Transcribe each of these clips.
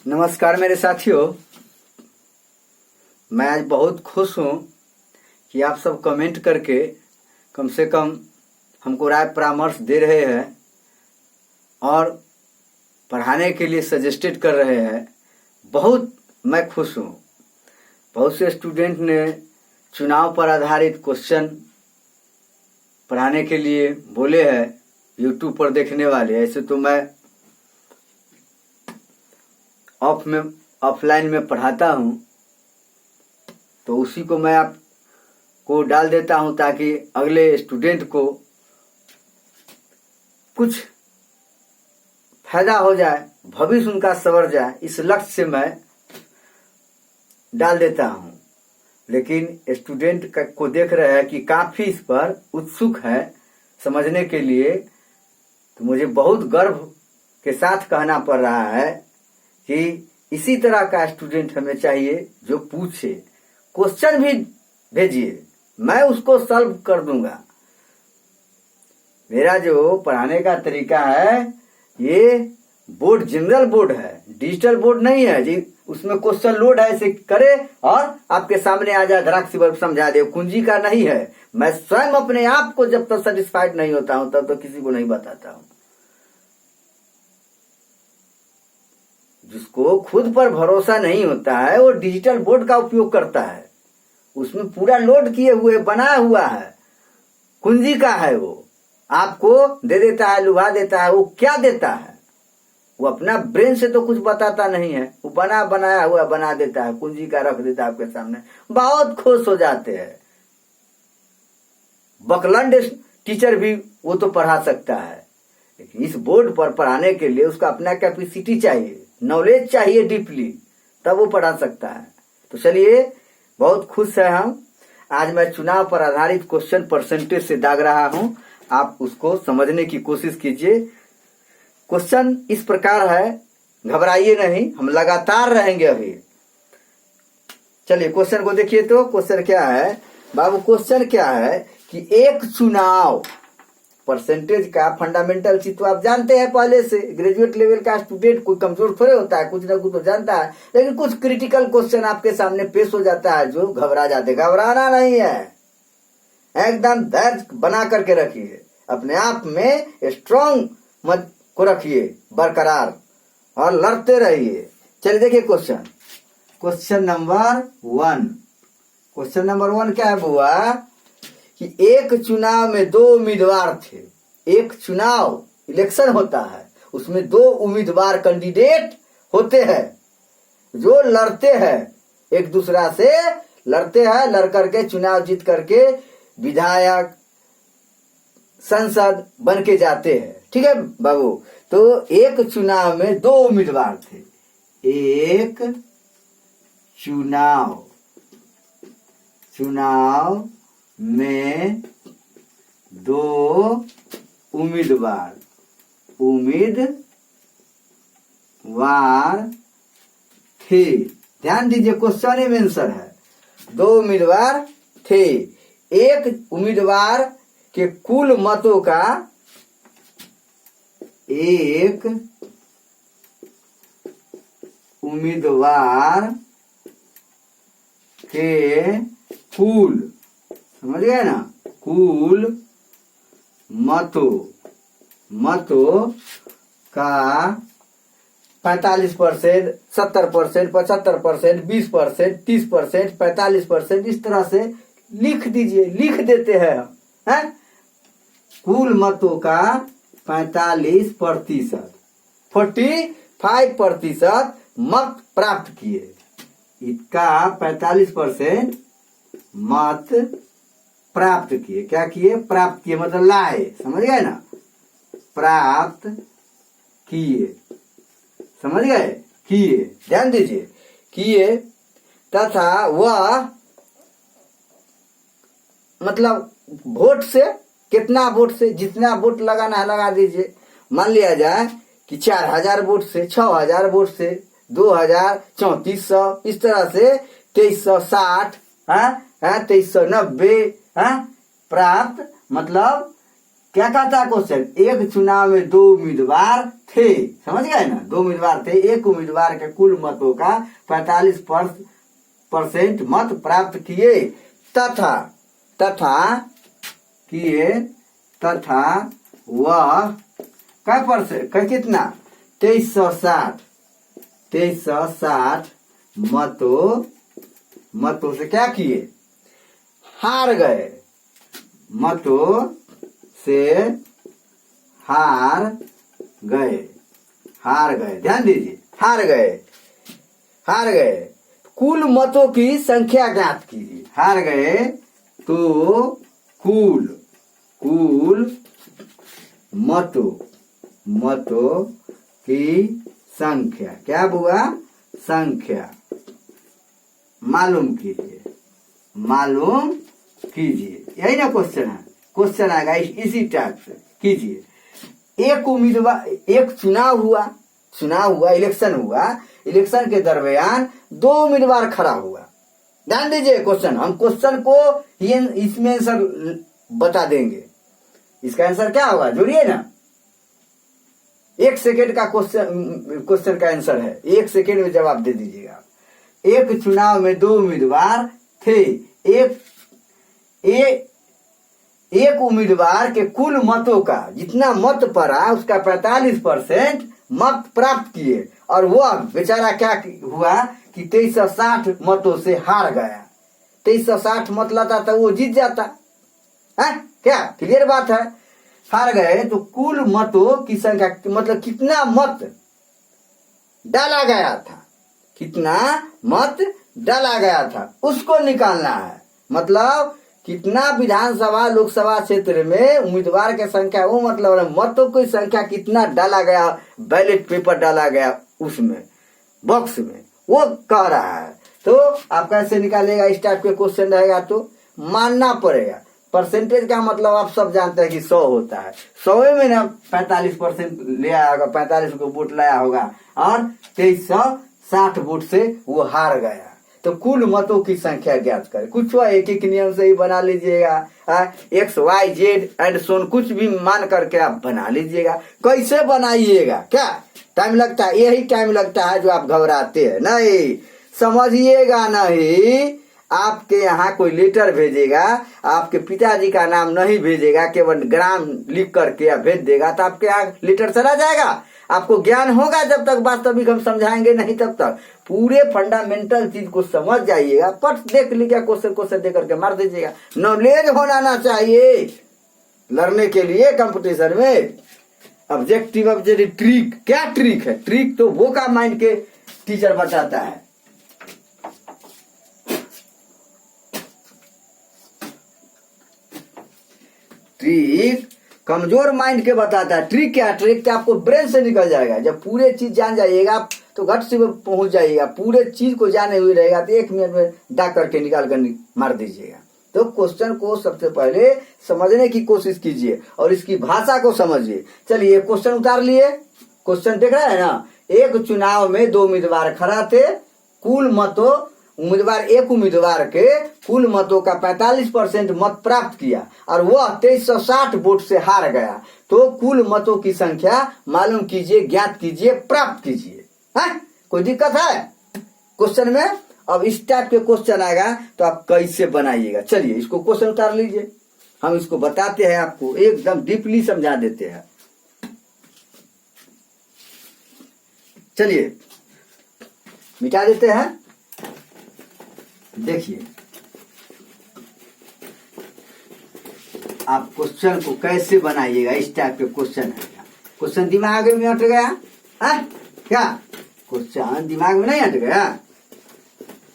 नमस्कार मेरे साथियों, मैं आज बहुत खुश हूँ कि आप सब कमेंट करके कम से कम हमको राय परामर्श दे रहे हैं और पढ़ाने के लिए सजेस्टेड कर रहे हैं। बहुत मैं खुश हूँ। बहुत से स्टूडेंट ने चुनाव पर आधारित क्वेश्चन पढ़ाने के लिए बोले हैं, यूट्यूब पर देखने वाले। ऐसे तो मैं ऑफलाइन में पढ़ाता हूँ, तो उसी को मैं आपको डाल देता हूँ ताकि अगले स्टूडेंट को कुछ फायदा हो जाए, भविष्य उनका संवर जाए। इस लक्ष्य से मैं डाल देता हूँ। लेकिन स्टूडेंट को देख रहे हैं कि काफी इस पर उत्सुक है समझने के लिए, तो मुझे बहुत गर्व के साथ कहना पड़ रहा है कि इसी तरह का स्टूडेंट हमें चाहिए जो पूछे, क्वेश्चन भी भेजिए, मैं उसको सॉल्व कर दूंगा। मेरा जो पढ़ाने का तरीका है ये बोर्ड जनरल बोर्ड है, डिजिटल बोर्ड नहीं है जी। उसमें क्वेश्चन लोड है, ऐसे करे और आपके सामने आ जाए, धड़ाक से समझा दे। कुंजी का नहीं है। मैं स्वयं अपने आप को जब तक सेटिस्फाइड नहीं होता हूं तब तो किसी को नहीं बताता हूं। जिसको खुद पर भरोसा नहीं होता है वो डिजिटल बोर्ड का उपयोग करता है। उसमें पूरा लोड किए हुए बनाया हुआ है, कुंजी का है। वो आपको दे देता है, लुभा देता है। वो क्या देता है? वो अपना ब्रेन से तो कुछ बताता नहीं है, वो बनाया हुआ बना देता है, कुंजी का रख देता है आपके सामने। बहुत खुश हो जाते हैं। बकलंड टीचर भी वो तो पढ़ा सकता है, लेकिन इस बोर्ड पर पढ़ाने के लिए उसका अपना कैपेसिटी चाहिए, नॉलेज चाहिए डीपली, तब वो पढ़ा सकता है। तो चलिए, बहुत खुश है हम। आज मैं चुनाव पर आधारित क्वेश्चन परसेंटेज से दाग रहा हूं। आप उसको समझने की कोशिश कीजिए। क्वेश्चन इस प्रकार है, घबराइए नहीं, हम लगातार रहेंगे अभी। चलिए क्वेश्चन को देखिए। तो क्वेश्चन क्या है बाबू? क्वेश्चन क्या है कि एक चुनाव, परसेंटेज का फंडामेंटल चीज तो आप जानते हैं पहले से। ग्रेजुएट लेवल का स्टूडेंट कोई कमजोर थोड़े होता है, कुछ ना कुछ तो जानता है। लेकिन कुछ क्रिटिकल क्वेश्चन आपके सामने पेश हो जाता है जो घबरा जाते। घबराना नहीं है, एकदम धैर्य बना करके रखिए, अपने आप में स्ट्रांग मत को रखिए बरकरार और लड़ते रहिए। चलिए देखिए क्वेश्चन नंबर 1। क्वेश्चन नंबर 1 क्या है बुआ? कि एक चुनाव में 2 उम्मीदवार थे। एक चुनाव इलेक्शन होता है, उसमें 2 उम्मीदवार कैंडिडेट होते हैं जो लड़ते हैं, एक दूसरा से लड़ते हैं। लड़ करके चुनाव जीत करके विधायक, संसद बन के जाते हैं। ठीक है बाबू? तो एक चुनाव में 2 उम्मीदवार थे। एक चुनाव में 2 उम्मीदवार थे। ध्यान दीजिए, क्वेश्चन में आंसर है। 2 उम्मीदवार थे। एक उम्मीदवार के कुल मतों का, एक उम्मीदवार के कुल, समझ गए ना, कुल मतों का 45%, 70%, 75%, 20%, 30%, 45%, इस तरह से लिख दीजिए। लिख देते हैं हम, है? कुल मतों का 45%, 45% मत प्राप्त किए। इसका 45% मत प्राप्त किए। क्या किए? प्राप्त किए मतलब लाए, समझ गए ना? प्राप्त किए, समझ गए? किए, ध्यान दीजिए, किए। तथा वह मतलब वोट से, कितना वोट से, जितना वोट लगाना है लगा दीजिए। मान लिया जाए कि 4000 वोट से, 6000 वोट से, 2000, 3400, इस तरह से 2360, 2390 प्राप्त, मतलब क्या कहता है क्वेश्चन, एक चुनाव में 2 उम्मीदवार थे, समझ गए ना, 2 उम्मीदवार थे, एक उम्मीदवार के कुल मतों का 45% मत प्राप्त किए तथा वह कितना 2360 मतों से क्या किए, हार गए, मतों से हार गए, ध्यान दीजिए, हार गए। कुल मतों की संख्या ज्ञात कीजिए, हार गए तो कुल मतों की संख्या, क्या हुआ, संख्या मालूम कीजिए, यही ना क्वेश्चन है, क्वेश्चन आएगा इसी टाइप से कीजिए। एक उम्मीदवार, एक चुनाव हुआ, इलेक्शन के दरमियान 2 उम्मीदवार खड़ा हुआ। ध्यान दीजिए क्वेश्चन, हम क्वेश्चन को इसमें आंसर बता देंगे, इसका आंसर क्या होगा, जोड़िए ना, 1 सेकेंड का क्वेश्चन का आंसर है, 1 सेकेंड में जवाब दे दीजिएगा। एक चुनाव में 2 उम्मीदवार थे, एक उम्मीदवार के कुल मतों का जितना मत पड़ा उसका 45% मत प्राप्त किए और वह बेचारा क्या हुआ कि 2360 मतों से हार गया। 2360 मत लाता था वो जीत जाता है, क्या क्लियर बात है। हार गए तो कुल मतों की संख्या, मतलब कितना मत डाला गया था उसको निकालना है। मतलब कितना विधानसभा लोकसभा क्षेत्र में उम्मीदवार की संख्या, वो मतलब मतों की संख्या कितना डाला गया, बैलेट पेपर डाला गया उसमें बॉक्स में, वो कह रहा है। तो आप कैसे निकालेगा, इस टाइप के क्वेश्चन रहेगा तो मानना पड़ेगा। परसेंटेज का मतलब आप सब जानते हैं कि 100 होता है, 100 में ना 45% ले आया होगा, 45 को वोट लाया होगा और 2360 वोट से वो हार गया। तो कुल मतों की संख्या ज्ञात करें, कुछ एक नियम से ही बना लीजिएगा, एक्स वाई जेड एंड सोन कुछ भी मान करके आप बना लीजिएगा। कैसे बनाइएगा, क्या टाइम लगता है, यही टाइम लगता है जो आप घबराते हैं। नहीं समझिएगा, नहीं आपके यहाँ कोई लेटर भेजेगा, आपके पिताजी का नाम नहीं भेजेगा, केवल ग्राम लिख करके या भेज देगा तो आपके यहाँ लेटर चला जाएगा। आपको ज्ञान होगा जब तक, वास्तविक हम समझाएंगे नहीं तब तक। पूरे फंडामेंटल चीज को समझ जाइएगा, पट देख लीजिएगा, क्वेश्चन दे करके मार दीजिएगा। नॉलेज होना चाहिए लड़ने के लिए कंपटीशन में। ऑब्जेक्टिव ट्रिक, क्या ट्रिक है, ट्रिक तो वो का माइंड के टीचर बताता है। ट्रिक कमजोर माइंड के बताता है। ट्रिक क्या, ट्रिक क्या आपको ब्रेन से निकल जाएगा। जब पूरे चीज जान जाइएगा तो घट से पहुंच जाइएगा, पूरे चीज को जाने हुए रहेगा तो 1 मिनट में डाक करके निकाल कर मार दीजिएगा। तो क्वेश्चन को सबसे पहले समझने की कोशिश कीजिए और इसकी भाषा को समझिए। चलिए क्वेश्चन उतार लिए, क्वेश्चन देख रहे हैं ना। एक चुनाव में 2 उम्मीदवार खड़ा थे, कुल मतों एक उम्मीदवार के कुल मतों का 45% मत प्राप्त किया और वह 2360 वोट से हार गया। तो कुल मतों की संख्या मालूम कीजिए, ज्ञात कीजिए, प्राप्त कीजिए। कोई दिक्कत है क्वेश्चन में? अब इस टाइप के क्वेश्चन आएगा तो आप कैसे बनाइएगा। चलिए इसको क्वेश्चन उतार लीजिए, हम इसको बताते हैं, आपको एकदम डीपली समझा देते हैं। चलिए मिटा देते हैं। देखिए आप क्वेश्चन को कैसे बनाइएगा, इस टाइप के क्वेश्चन आएगा। क्वेश्चन दिमाग में हट गया है क्या? क्वेश्चन दिमाग में नहीं हट गया?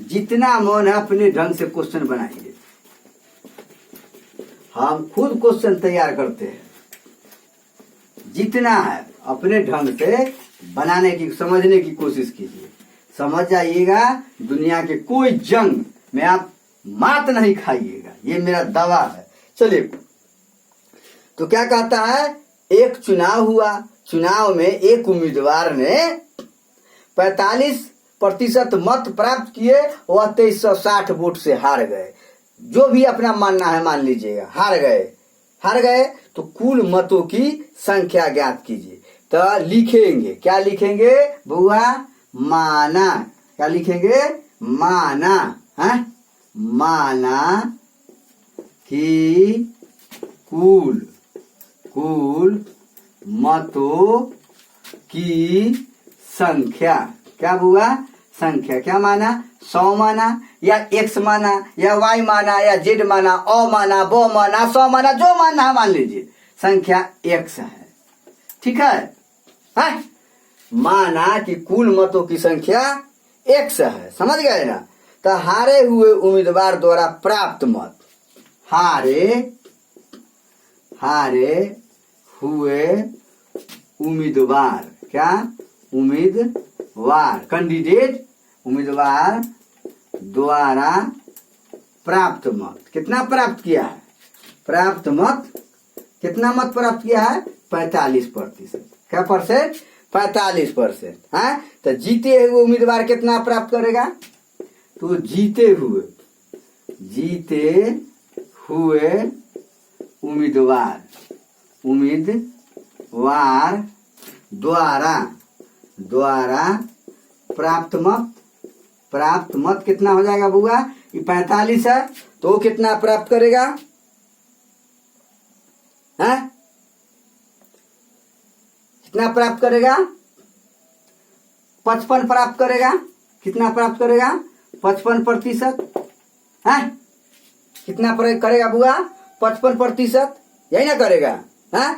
जितना मन है अपने ढंग से क्वेश्चन बनाइए। हम खुद क्वेश्चन तैयार करते हैं, जितना है अपने ढंग से बनाने की, समझने की कोशिश कीजिए। समझ जाइएगा, दुनिया के कोई जंग में आप मात नहीं खाइएगा, ये मेरा दावा है। चलिए तो क्या कहता है, एक चुनाव हुआ, चुनाव में एक उम्मीदवार ने 45% मत प्राप्त किए, वह 2360 वोट से हार गए। जो भी अपना मानना है मान लीजिएगा, हार गए तो कुल मतों की संख्या ज्ञात कीजिए। तो लिखेंगे, क्या लिखेंगे बुआ? माना। क्या लिखेंगे? माना है, माना कि कुल मतों की संख्या, क्या बुआ? संख्या। क्या माना? 100 माना या x माना या y माना या z माना, अ माना, ब माना, 100 माना, जो मानना है मान लीजिए, संख्या x है। ठीक है? माना कि कुल मतों की संख्या x है। समझ गए ना? तो हारे हुए उम्मीदवार द्वारा प्राप्त मत, हारे हुए उम्मीदवार, क्या? उम्मीदवार, कैंडिडेट, उम्मीदवार द्वारा प्राप्त मत। कितना प्राप्त किया है? प्राप्त मत, कितना मत प्राप्त किया है? 45%। क्या परसेंट? 45% है। तो जीते हुए उम्मीदवार कितना प्राप्त करेगा? तो जीते हुए उम्मीदवार द्वारा प्राप्त मत कितना हो जाएगा बुआ? ये 45 है, तो कितना प्राप्त करेगा? है? कितना प्राप्त करेगा? 55 प्राप्त करेगा। कितना प्राप्त करेगा? 55%। है? कितना करेगा बुआ? 55%। यही ना करेगा? है?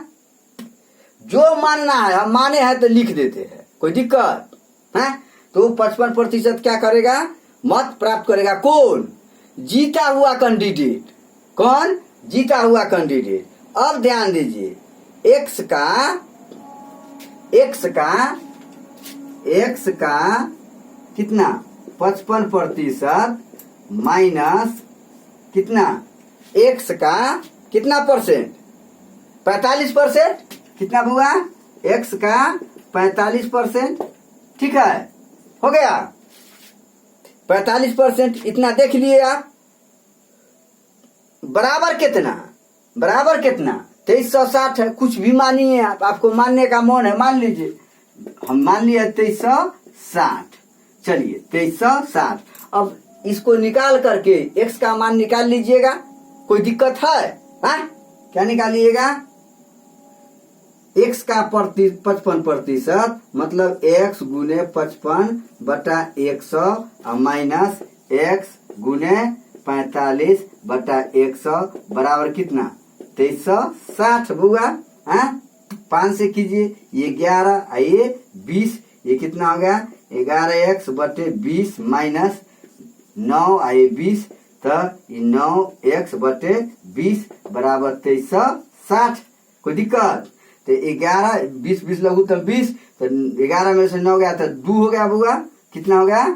जो मानना है, हम माने हैं तो लिख देते हैं, कोई दिक्कत है? तो 55% क्या करेगा? मत प्राप्त करेगा। कौन? जीता हुआ कैंडिडेट। कौन? जीता हुआ कैंडिडेट। अब ध्यान दीजिए, x का कितना? 55% माइनस कितना? x का कितना परसेंट? 45%। कितना हुआ? x का 45%। ठीक है, हो गया 45%। इतना देख लिए आप। बराबर कितना? 2360 है। कुछ भी मानिए आप, आपको मानने का मन है मान लीजिए। हम मान लिए 2360। चलिए 2360। अब इसको निकाल करके x का मान निकाल लीजिएगा, कोई दिक्कत है? क्या निकालिएगा? x का 55% मतलब x गुने 55/100 माइनस x गुने 45/100 बराबर कितना? 2360 बुआ। 5 से कीजिए, ये 11, ये 20, ये कितना हो गया? 11x/20 माइनस 9, ये 20, तो ये 9x/20 बराबर 2360। कोई दिक्कत? तो 11, 20 लगू तो 20, तो 11 में से 9 गया तो 2 हो गया बुआ। कितना हो गया?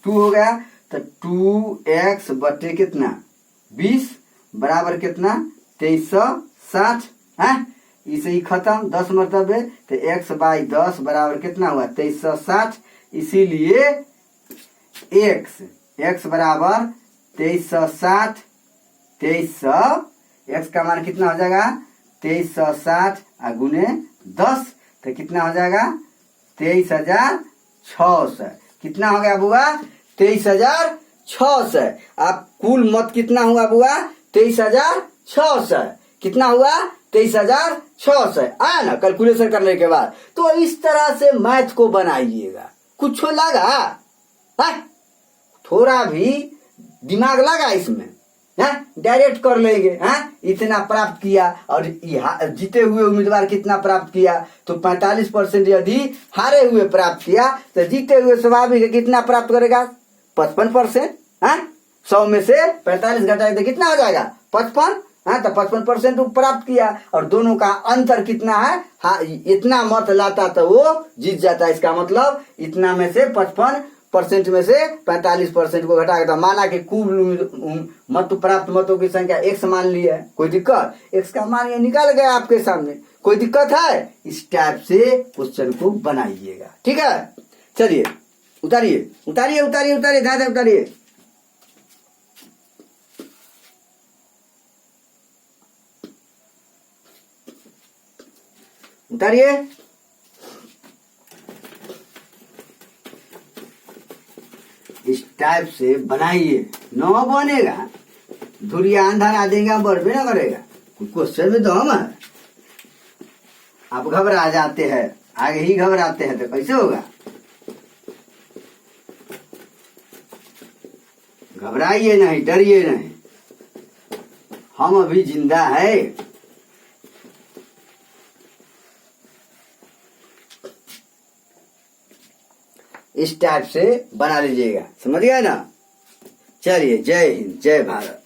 2 हो गया। तो 2x बटे कितना? 20 बराबर कितना? 2360 है। इसे ही खत्म, 10 मरतबे, तो x/10 बराबर कितना हुआ? 2360। इसीलिए x बराबर 2360। 2300 x का मान कितना हो जाएगा? 2360 गुने 10, तो कितना हो जाएगा? 23,600। कितना हो गया बुआ? 23,600। आप कुल मत कितना हुआ बुआ? 23,600। कितना हुआ? 23,600। आया ना कैलकुलेशन करने के बाद? तो इस तरह से मैथ को बनाइएगा। कुछ लगा? थोड़ा भी दिमाग लगा इसमें? डायरेक्ट कर लेंगे। इतना प्राप्त किया, और जीते हुए उम्मीदवार कितना प्राप्त किया? तो 45% यदि हारे हुए प्राप्त किया, तो जीते हुए स्वाभाविक कितना प्राप्त करेगा? 55%। 100 में से 45 घटाए तो कितना हो जाएगा? 55। तो 55% प्राप्त किया, और दोनों का अंतर कितना है? इतना मत लाता तो वो जीत जाता। इसका मतलब इतना में से 55% में से 45% को घटा के, माना कि कुल मत प्राप्त मतों की संख्या x मान लिया है। कोई दिक्कत? x का मान ये निकाल गया आपके सामने। कोई दिक्कत है? इस टाइप से क्वेश्चन को बनाइएगा। ठीक है, चलिए उतारिए उतारिए उतारिए उतारिए, दादा उतारिए। उतारिए। इस टाइप से बनाइए, न बनेगा धुरिया अंधारा देगा, बढ़ भी ना करेगा। क्वेश्चन में तो हम है, आप घबरा जाते हैं, आगे ही घबराते हैं तो कैसे होगा। घबराइए नहीं, डरिए नहीं, हम अभी जिंदा है। इस टाइप से बना लीजिएगा, समझ गए ना। चलिए, जय हिंद, जय भारत।